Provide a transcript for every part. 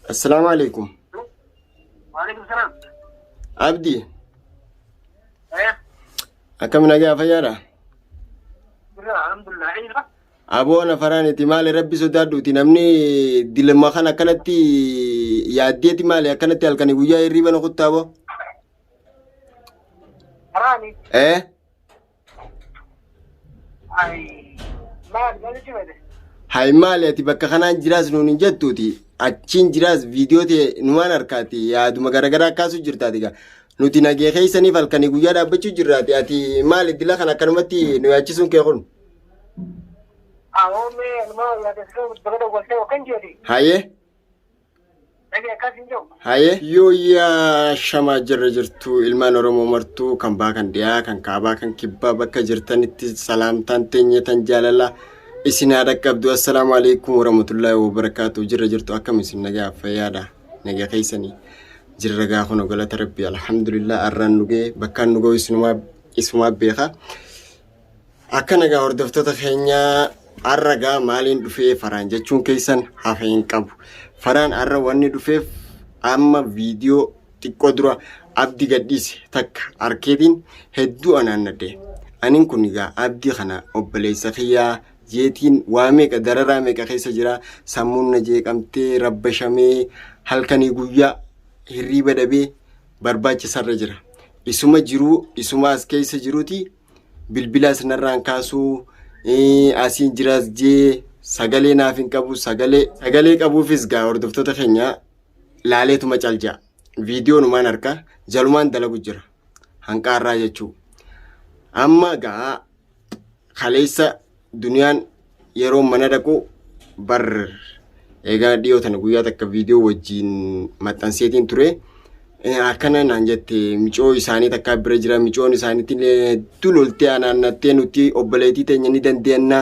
السلام عليكم. وعليكم السلام. عبدي ايه أكم نجا فيارا الحمد لله. عينك أبو أنا فراني تمال ربي سدادو تنامني دلما خنا كانت ياديتي مالي كانت الكني ويا يريبا نخطة أبو راني إيه اي ما شو هذا هاي مالي تبقى خنا جراس نون جتوتي أتشين جراس فيديو تي نوان أركاتي يا دوما غرغرا كاسو جرتاتي nuti nagee keeysanii falkanii guyyaa dhaabbachuu jirraati ati maali dila kana kanumatti nu yaachisuun kee kun اومي ما يا دسو بغدا قلت وكان جدي haye انا كاسين جو haye yoo yaa shamaa jirra jirtu ilmaan oromoo martuu kan baakan dhiyaa kan kaabaa kan kibbaa bakka jirtanitti salaamtaan teenyetan jaalala isin haadha qabdu assalaamu alaikum warahmatullahi wabarakaatu jirra jirtu akkam isin nagaa fayyaadha nagee keeysanii jirra gaa kun galata rabbi alhamdulillah arran nugee bakkaan nugoo isuma beeka akkana gaa hordoftoota keenya arragaa maaliin dhufee faraan jechuun keeysan hafeen qabu faraan arra wanni dhufeef amma viidiyoo xiqqoo dura abdi gadhiise takka arkeetiin hedduu anaannadde anin kun gaa abdi kana obboleessa kiyyaa jeetiin waa meeqa dararaa meeqa keessa jira sammuun na jeeqamtee rabbashamee halkanii guyyaa hirriba dhabee barbaachisarra jira isuma jiruu isuma as keessa jiruuti bilbilaas narraan kaasuu asiin jiraas jee sagalee naaf hin qabu sagalee qabuufis gaa hordoftoota keenya laaleetuma calja viidiyoo numaan harka jalumaan dalagu jira hanqaarraa jechuu amma gaa kaleessa duniyaan yeroo mana dhaqu bar egaa dhiyootan guyyaa takka viidiyoo wajjiin maxxanseetiin ture akkana naan jette micoo isaanii takka bira jira micoon isaaniitiin tuloltee anaannattee nuti obboleetii teenya ni dandeenya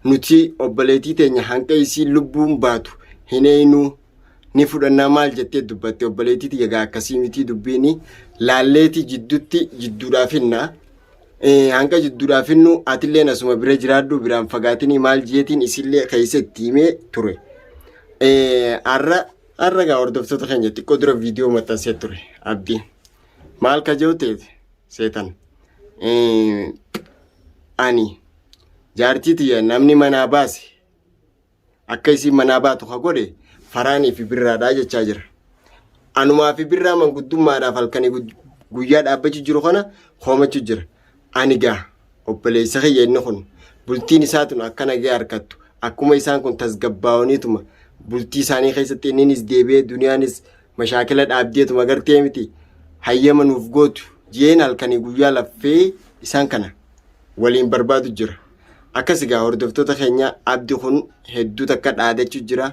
nuti obboleetii teenya hanqa isii lubbuun baatu hineenu ni fudhannaa maal jettee dubbatte obboleetii tiyagaa akkasii miti dubbiini laalleeti jidduudhaafinna hanqa jidduudhaafinnu atilleen asuma bira jiraaddu biraan fagaatinii maal jeetiin isillee keessa itti himee ture arra gaa hordoftoota keenya xiqqoo dura viidiyoo maxxansee ture abdiin maal ka jiru teeti seetan ani jaartii tiyya namni manaa baase akka isiin manaa baatu ka godhe faraanii fi birraadhaa jechaa jira anumaa fi birraa manguddummaadhaaf halkanii guyyaa dhaabbachuu jiru kana hoomachuu jira ani gaa obboleessa kiyya inni kun bultiin isaatun akka nagee harkattu akkuma isaan kun tasgabbaa'oniituma bultii isaanii keessatti inninis deebi'ee duniyaanis mashaakila dhaabdeetuma gartee miti hayyama nuuf gootu jeen halkanii guyyaa laffee isaan kana waliin barbaadu jira akkas gaa hordoftoota keenya abdi kun hedduu takka dhaadachuu jira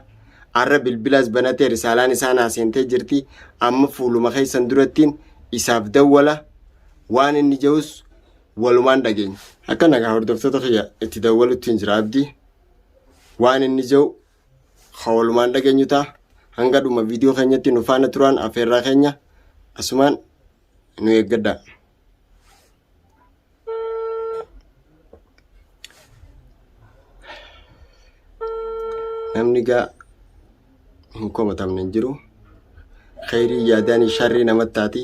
arra bilbilaas banatee risaalaan isaan haasentee jirti amma fuuluma keessan durattiin isaaf dawwala waan inni jehus walumaan dhageenya akkana gaa hordoftoota keenya itti dawwaluttiin jira abdi waan inni jehu walumaan dhageenyu ta'a hanga dhuma viidiyoo keenyatti nu faana turaan afeerraa keenya asumaan nu eeggadha. namni gaa hin komatamne hin jiru khayrii yaadaan sharrii namatti taati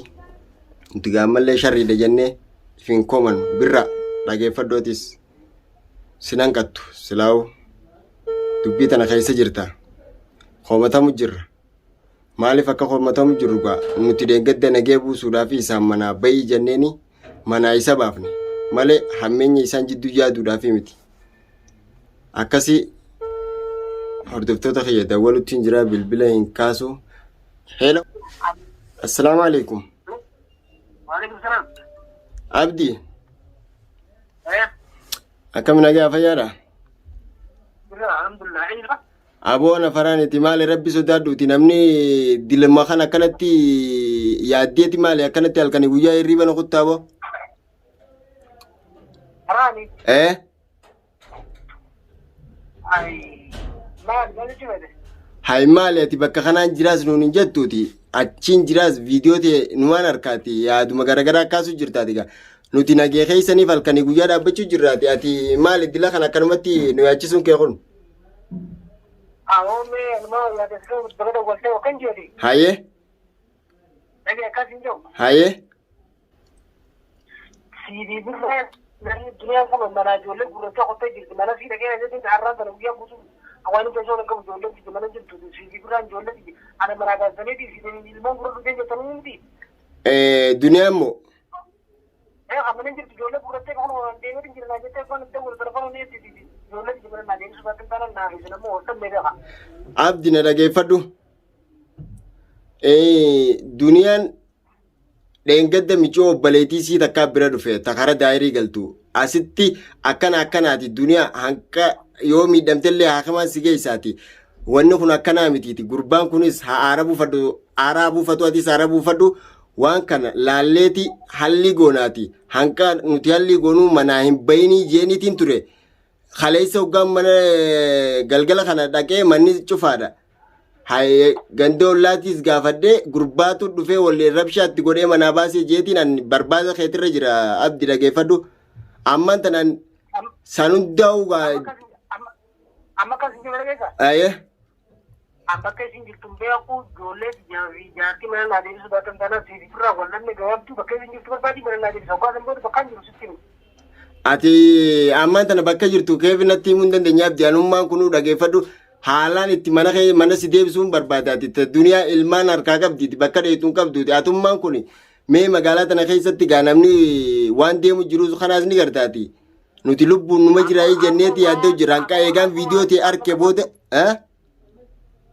nuti gaammallee sharriidha jennee hin koman birra dhageeffadhootis sinan qattu silaa'u dubbii tana keessa jirta komatamu jirra maaliif akka komatamu jirru gaa nuti deeggadda nagee buusuudhaaf isaan manaa bayii jenneeni manaa isa baafne malee hammeenya isaan jidduu yaaduudhaaf miti akkasii hordoftoota kiyya dawwaluttiin jira bilbila hin kaasu hello assalaamu alaikum وعليكم السلام. abdi ايه akkam nagaa fayyaadha الحمد لله. عينك aboo ana faraaniti maali rabbi sodaadhuuti namni dilma kana akkanatti yaaddeeti maali akkanatti halkanii guyyaa hirriiba noqottaa aboo راني اي ما شو هذا hay maali ati bakka kanaan jiraas nuun hin jettuuti achiin jiraas viidiyoo ta'e numaan harkaati yaaduma garagaraa akkaasu jirtaati gaa nuti nagee keeysaniif halkanii guyyaa dhaabbachuu jirraati ati maali dila kana akkanumatti nu yaachisuun kee kun Aome alma ya desku bagada walte wakan jodi. Haye Nage akasin jo. haye Sidi birra nani dunia kama mana jolle gurata ko tay jirti mana sida kene jadi arran da ruya kusu awani to jolle kam jolle di mana jirtu sidi birra jolle di ana mana ga zane di sidi ni ilman gurata de tanin di. duniyaa mo amana jirtu jolle gurata ko de ni jirna jete ko te gurata ko ni di jolle di mana na de subatan tana na hisna mo otta mega ha. abdi na dhageeffadhu duniyaan dheengadda michoo obbaleetii sii takkaa bira dhufe takara daayirii galtu asitti akkanaati duniyaa hanqa yoo miidhamtellee haakamaan si geessaati wanni kun akkanaa mitiiti gurbaan kunis aaraa buufatu atis aaraa buufadhu waan kana laalleeti halli goonaati hanqa nuti halli goonuu manaa hin bayinii jeeniitiin ture kaleessa hoggaan mana galgala kana dhaqee manni cufaadha. Haye gandoo laatis gaafadde gurbaatu dhufee wallee rabshaatti godhee manaa baasee jeetiin an barbaada keetirra jira abdi dhageeffadhu ammaan tanaan sanundaa'u amma kasin jira geessa. Aye Amma kasin jirtu beeku jolle jaarti mana na de subatan tana sidi birra wallan ne gawabtu bakka jirtu barbaadi mana na de sokka sambo bakka jiru sitti. ati ammaan tana bakka jirtu keefinatti himuun dandeenya abdi anummaan kunuu dhageeffadhu haalaan itti mana si deebisuun barbaadaati duniyaa ilmaan harkaa qabdiiti bakka dheetuun qabduuti atummaan kun mee magaalaa tana keessatti gaa namni waan deemu jiru kanaas ni gartaati nuti lubbuun numa jiraayii jenneeti yaaddoo jira hanqaa eegaan viidiyoo ta'e arke booda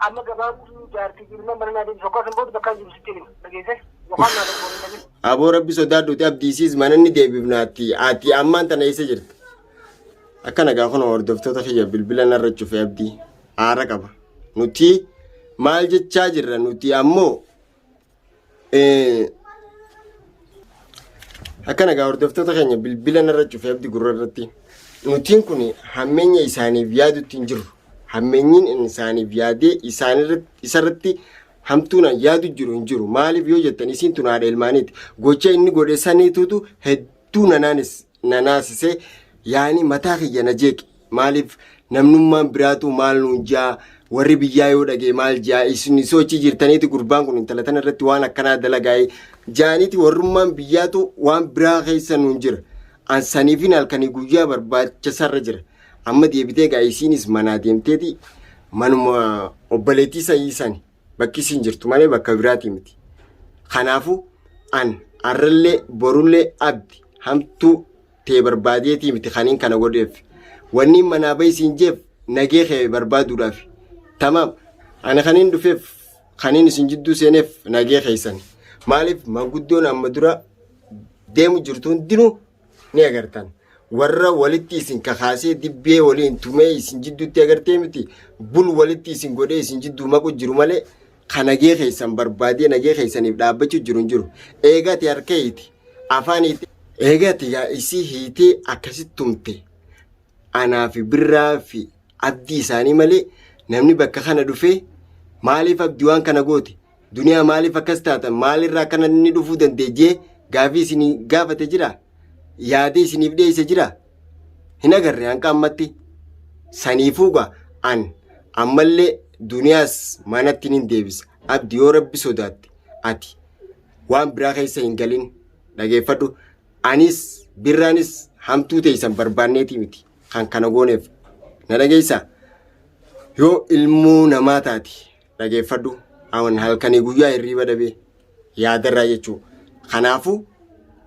amma gabaa jaartii jirma mana na de sokka sambo bakka jiru sitti dhageesse yookaan na de aboo rabbi sodaadhuuti abdiisiis mana ni deebifnaati ati ammaan tana eessa jirta akkana gaa kun hordoftoota kiyya bilbila narra cufe abdii aara qaba nuti maal jechaa jirra nuti ammoo akkana gaa hordoftoota keenya bilbila narra cufe abdii gurra irratti nutiin kun hammeenya isaaniif yaadutti hin jirru hammeenyiin isaaniif yaadee isarratti hamtuuna yaadu jiru hin jiru maaliif yoo jettan isiin tun haadha ilmaaniiti gocha inni godhe saniitutu hedduu nanaasisee yaani mataa kiyya na jeeqe maaliif namnummaan biraatu maal nuun jaa warri biyyaa yoo dhagee maal jaa isin sochii jirtaniiti gurbaan kun intala tana irratti waan akkanaa dalagaa'ee jaaniiti warrummaan biyyaatu waan biraa keessa nuun jira ansaniifin halkanii guyyaa barbaachisarra jira amma deebitee gaa isiinis manaa deemteeti manuma obbaleetii sayiisani bakki isin jirtu malee bakka biraati miti kanaafu an arrallee borullee abdi hamtuu tee barbaadeetii miti kaniin kana godheef wanni manaa bayisiin jeef nagee kee barbaaduudhaaf tamam ana kaniin dhufeef kaniin isin jidduu seeneef nagee keeysan maaliif manguddoon amma dura deemu jirtu hundinuu ni agartan warra walitti isin kakaasee dibbee waliin tumee isin jidduutti agartee miti bul walitti isin godhee isin jidduu maqu jiru malee kanagee keeysan barbaadee nagee keeysaniif dhaabbachuu jiru hin jiru eegati harkeeyti afaaniiti eegati yaa isii hiitee akkasitti tumte anaa fi birraa fi abdii isaanii malee namni bakka kana dhufee maaliif abdii waan kana goote duniyaa maaliif akkas taatan maalirraa akkana inni dhufuu dandeejjee gaafii isinii gaafate jira yaadee isiniif dhiyeesse jira hin agarre hanqa ammatti saniifuuga an ammallee duniyaas manatti nin deebisa abdii yoo rabbi sodaatte ati waan biraa keessa hin galin dhageeffadhu anis birraanis hamtuu teeysan barbaanneeti miti kan kana gooneef na dhageessa yoo ilmuu namaa taati dhageeffadhu awan halkanii guyyaa hirriiba dhabee yaadarraa jechuu kanaafu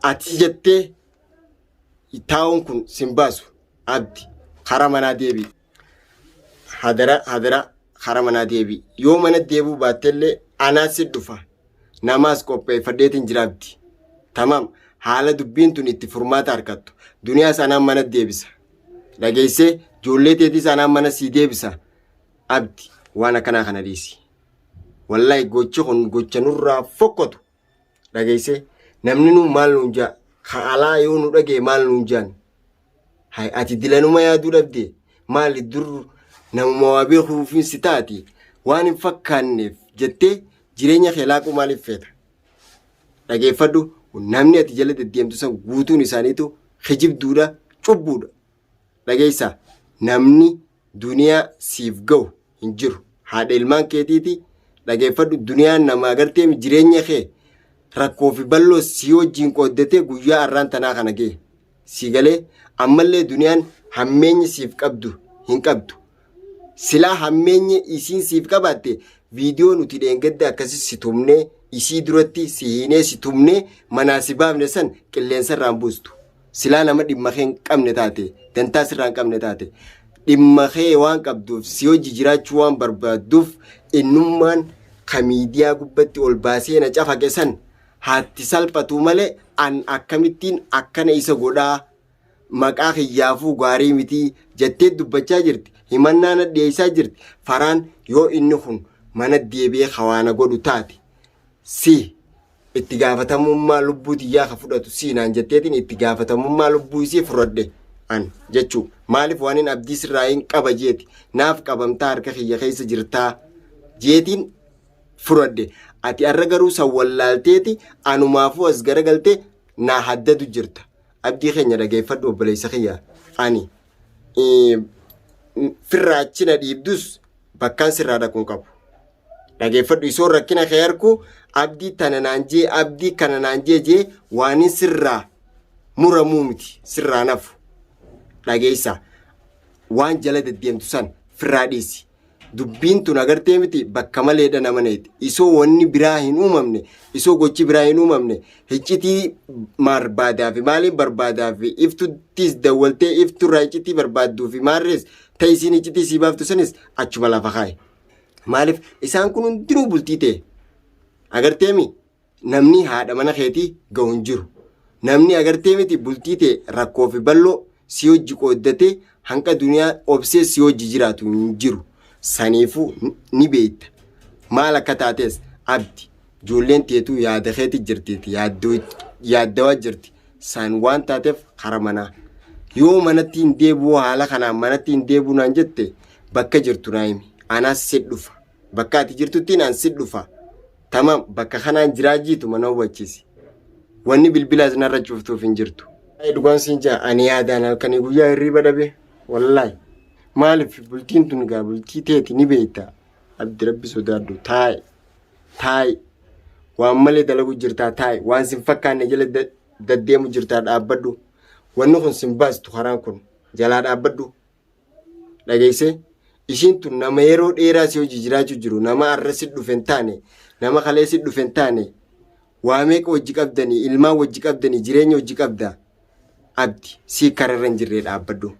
ati jettee taa'uun kun sin baasu abdi kara manaa deebi hadara kara manaa deebi yoo mana deebuu baattellee anaas si dhufa namaas qopheeffadheetiin jira abdi tamam haala dubbiin tun itti furmaata harkattu duniyaa sanaan mana deebisa dhageessee ijoollee teetii sanaan mana sii deebisa abdi waan akkanaa kana dhiisi wallahi gochi kun gocha nurraa fokkotu dhageessee namni nu maal nuun jaa kaalaa yoo nu dhagee maal nuun jaan hay ati dilanuma yaaduu dhabde maali dur namuma waa beekuufin si taati waan hin fakkaanneef jettee jireenya kee laaquu maaliif feeta dhageeffadhu namni ati jala deddeemtu san guutuun isaaniitu kijibduudha cubbuudha dhageessa namni duniyaa siif ga'u hin jiru. Haadha ilmaan keetiiti dhageeffadhu duniyaan nama agartee jireenya kee rakkoo fi bal'oo si wajjin qooddatee guyyaa har'aan tanaa kana ga'e. Si galee ammallee duniyaan hammeenyi siif qabdu hin qabdu. Silaa hammeenyi isiin siif qabaatte viidiyoo nuti dheengadda akkasii si tumnee isii duratti si hiinee si tumnee manaa si baafne san qilleensa irraan buustu. Silaa nama dhimma kee hin qabne taate dantaa sirraa hin qabne taate dhimma kee waan qabduuf si hojii jiraachuu waan barbaadduuf innummaan kamiidiyaa gubbatti ol baasee na cafaqe san haatti salphatu malee an akkamittiin akkana isa godhaa maqaa kiyyaafuu gaarii mitii jettee dubbachaa jirti. Himannaa na dhiyeessaa jirti. Faraan yoo inni kun mana deebi'ee hawaana godhu taate si itti gaafatamummaa lubbuu tiyyaa ka fudhatu siinaan jetteetiin itti gaafatamummaa lubbuu isii fudhadhe an jechuu maaliif waan hin abdii sirraa hin qaba jeeti naaf qabamtaa harka kiyya keessa jirtaa jeetiin fudhadhe ati arra garuu sawwallaalteeti anumaafuu as garagaltee naa haddadu jirta. Abdii keenya dhageeffadhu obboleessa kiyya ani firraachina dhiibdus bakkaan sirraa dhaquun qabu. Dhageeffadhu isoo rakkina kee harku abdii tana naan jee abdii kana naan jee waan sirraa muramuu miti sirraa nafu. Dhageessa waan jala deddeemtu san firraa dhiisi. Dubbiin tun agartee miti bakka maleedha nama neeti. Isoo wanni biraa hin uumamne isoo gochi biraa hin uumamne hiccitii barbaadaa fi maaliin barbaadaa fi iftuttis dawwaltee ifturraa hiccitii barbaadduu fi maarrees ta'isiin hiccitii sii baaftu sanis achuma lafa kaaye. Maaliif isaan kun hundinuu bultii ta'e agartee mi namni haadha mana keetii ga'u hin jiru. Namni agartee miti bultii ta'e rakkoo fi bal'oo si hojii qooddatee hanqa duniyaa obsee si hojii jiraatu hin jiru. Saniifuu ni beekta. Maal akka taates abdi ijoolleen teetuu yaada keetii jirtiiti yaaddawaa jirti. San waan taateef kara manaa. Yoo manatti hin deebi'u haala kanaan manatti hin deebi'u naan jette bakka jirtu naa himi. Anaas si dhufa. Bakka ati jirtutti naan si dhufa. Tamam bakka kanaan jiraajiitu mana hubachiisi. Wanni bilbilaas narra cuftuuf hin jirtu. Dhugaan siin jaa ani yaadaan halkanii guyyaa hirriba dhabe wallaahi. Maaliif bultiin tun gaa bultii teeti ni beekta. Abdi rabbi sodaadhu taa'i waan malee dalagu jirtaa taa'i waan sin fakkaanne jala daddeemu jirtaa dhaabbadhu. Wanni kun sin baastu karaan kun jalaa dhaabbadhu. Dhageessee ishiin tun nama yeroo dheeraa si hojii jiraachuu jiru nama arra si dhufe hin taane nama kalee si dhufe hin taane waa meeqa hojii qabdanii ilmaan hojii qabdanii jireenya hojii qabdaa. Abdi sii kararra hin jirree dhaabbadhu.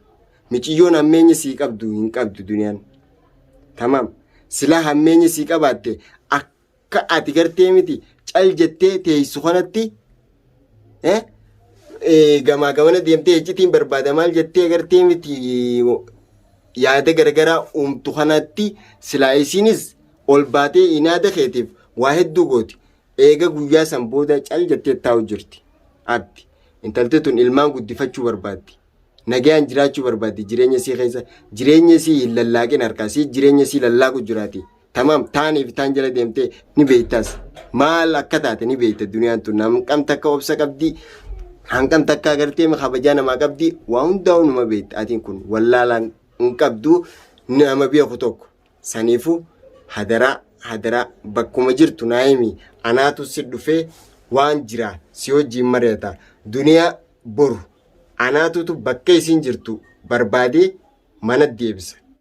Miciyyoon hammeenya sii qabdu hin qabdu duniyaan. Tamam silaa hammeenya sii qabaatte akka ati gartee miti cal jettee teessu kanatti gamaa gamana deemtee ejjitiin barbaada maal jettee gartee miti yaada garagaraa uumtu kanatti silaa isiinis ol baatee inaada keetiif waa hedduu gooti. Eega guyyaa san booda cal jettee taa'u jirti. Abdi intalti tun ilmaan guddifachuu barbaaddi. Nagayaan jiraachuu barbaaddi jireenya sii keessa jireenya sii hin lallaaqin harkaa sii jireenya sii lallaaqu jiraati. Tamam taaniif taan jala deemtee ni beektaas maal akka taate ni beekta duniyaan tun hanqam takka obsa qabdi hanqam takka agartee kabajaa namaa qabdi waa hundaa'u numa beekta atiin kun wallaalaan hin qabdu nama beeku tokko. Saniifuu hadaraa bakkuma jirtu naa himi anaatu si dhufee waan jira si wajjin mari'ata duniyaa boru anaatutu bakka isiin jirtu barbaadee mana deebisa.